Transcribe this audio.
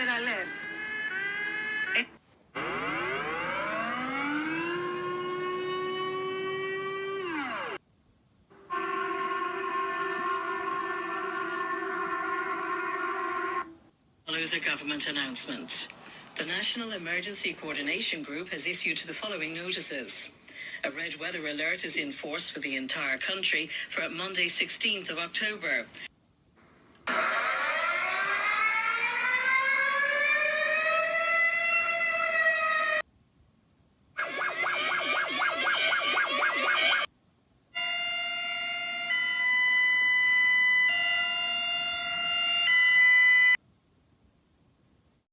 Amber alert. Follows a government announcement. The National Emergency Coordination Group has issued the following notices. A red weather alert is in force for the entire country for Monday 16th of October.